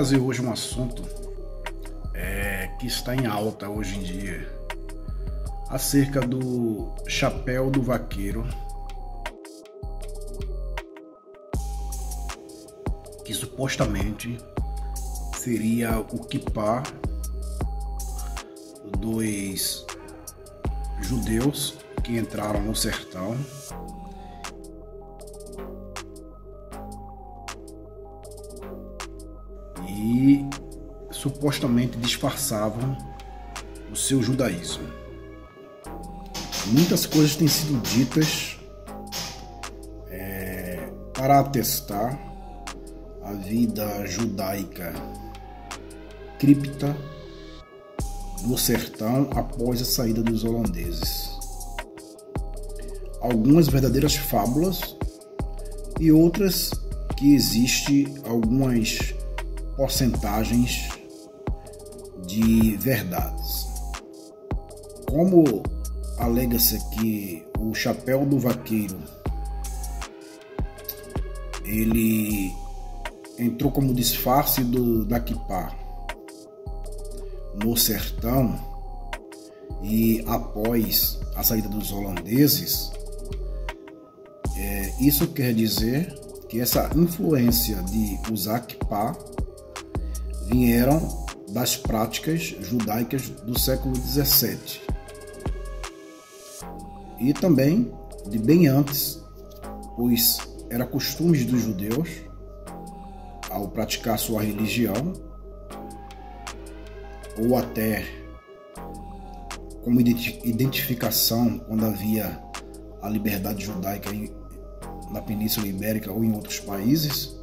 trazer hoje um assunto que está em alta hoje em dia, acerca do chapéu do vaqueiro, que supostamente seria o quipá dos judeus que entraram no sertão e supostamente disfarçavam o seu judaísmo. Muitas coisas têm sido ditas para atestar a vida judaica cripta no sertão após a saída dos holandeses. Algumas verdadeiras fábulas e outras que existe algumas porcentagens de verdades. Como alega-se que o chapéu do vaqueiro ele entrou como disfarce da quipá no sertão e após a saída dos holandeses, isso quer dizer que essa influência de usar quipá vieram das práticas judaicas do século XVII e também de bem antes, pois era costume dos judeus, ao praticar sua religião, ou até como identificação quando havia a liberdade judaica na Península Ibérica ou em outros países,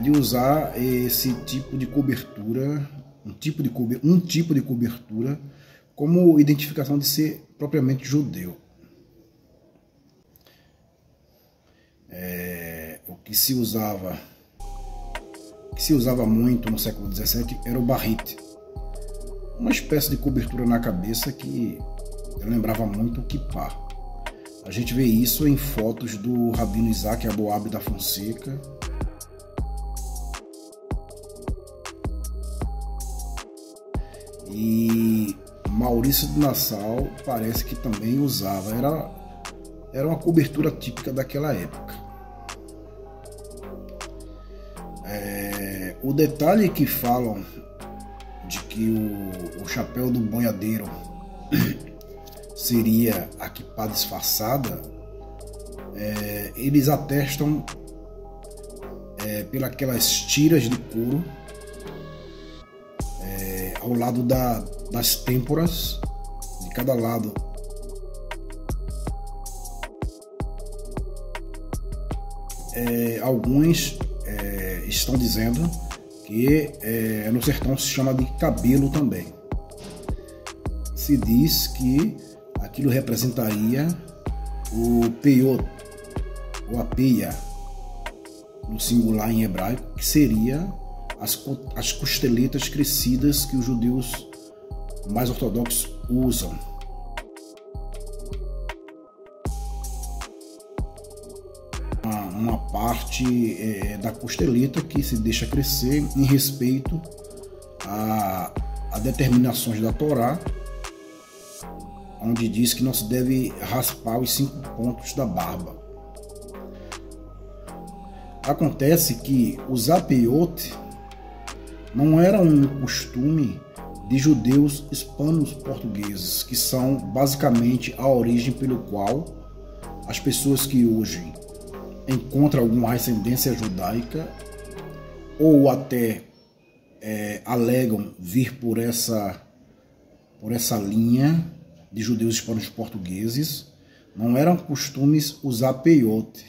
de usar esse tipo de cobertura, um tipo de cobertura como identificação de ser propriamente judeu. O que se usava muito no século XVII era o barrite, uma espécie de cobertura na cabeça que lembrava muito o quipá. A gente vê isso em fotos do Rabino Isaac Aboab da Fonseca, e Maurício de Nassau parece que também usava. Era uma cobertura típica daquela época. O detalhe que falam de que o chapéu do boiadeiro seria a quipá disfarçada, eles atestam pelas tiras de couro ao lado das têmporas, de cada lado. Alguns estão dizendo que no sertão se chama de cabelo também. Se diz que aquilo representaria o peiot, ou a peia, no singular em hebraico, que seria as costeletas crescidas que os judeus mais ortodoxos usam. Uma parte da costeleta que se deixa crescer em respeito a determinações da Torá, onde diz que não se deve raspar os 5 pontos da barba. Acontece que usar peiote não era um costume de judeus hispanos portugueses, que são basicamente a origem pelo qual as pessoas que hoje encontram alguma ascendência judaica ou até alegam vir por essa linha de judeus hispanos portugueses, não eram costumes usar peiote.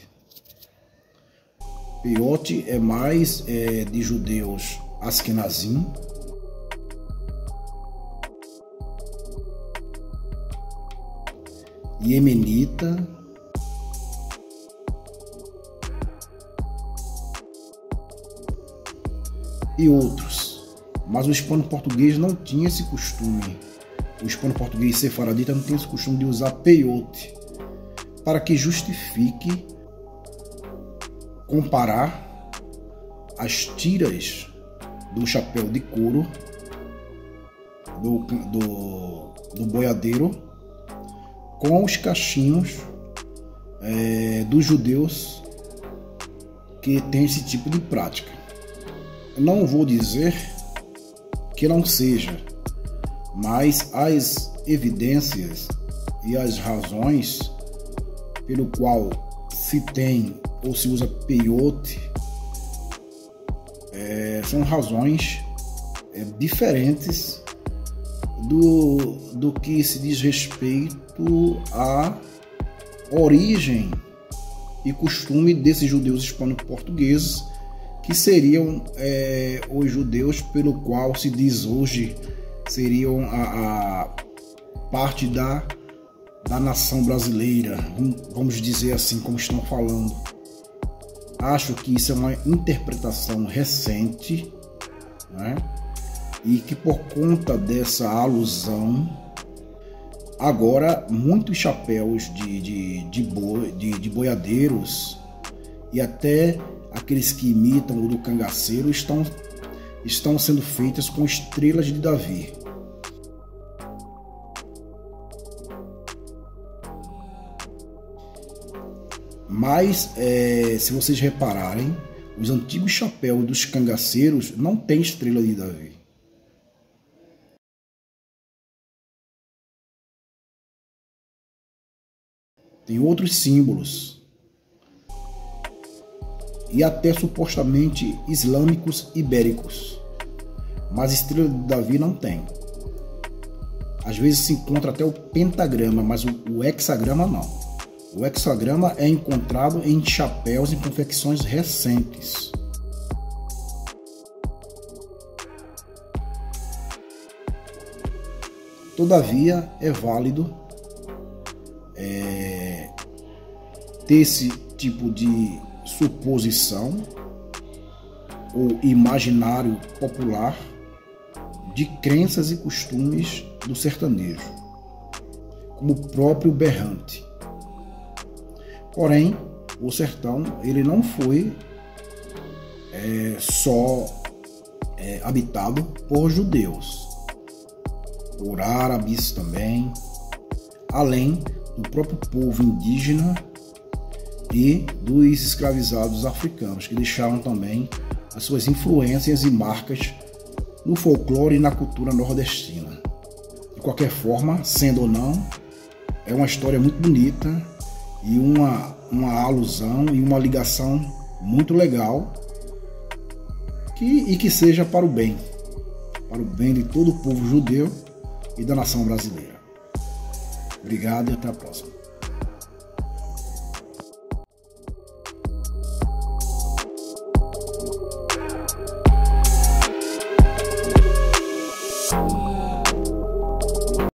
Peiote é mais de judeus askenazim, iemenita, e outros, mas o hispano português não tinha esse costume. O hispano português sefaradita não tinha esse costume de usar peiote, para que justifique comparar as tiras do chapéu de couro do boiadeiro com os cachinhos dos judeus que tem esse tipo de prática. Não vou dizer que não seja, mas as evidências e as razões pelo qual se tem ou se usa peiote são razões diferentes do que se diz respeito à origem e costume desses judeus hispano-portugueses, que seriam os judeus pelo qual se diz hoje seriam a parte da nação brasileira, vamos dizer assim, como estão falando. Acho que isso é uma interpretação recente, né? E que por conta dessa alusão, agora muitos chapéus de boiadeiros e até aqueles que imitam o do cangaceiro estão sendo feitas com estrelas de Davi. Mas, se vocês repararem, os antigos chapéus dos cangaceiros não têm estrela de Davi. Tem outros símbolos. E até supostamente islâmicos ibéricos. Mas estrela de Davi não tem. Às vezes se encontra até o pentagrama, mas o hexagrama não. O hexagrama é encontrado em chapéus em confecções recentes. Todavia, é válido ter esse tipo de suposição ou imaginário popular de crenças e costumes do sertanejo, como o próprio berrante. Porém, o sertão ele não foi só habitado por judeus, por árabes também, além do próprio povo indígena e dos escravizados africanos, que deixaram também as suas influências e marcas no folclore e na cultura nordestina. De qualquer forma, sendo ou não, é uma história muito bonita e uma alusão e uma ligação muito legal que seja para o bem de todo o povo judeu e da nação brasileira. Obrigado e até a próxima.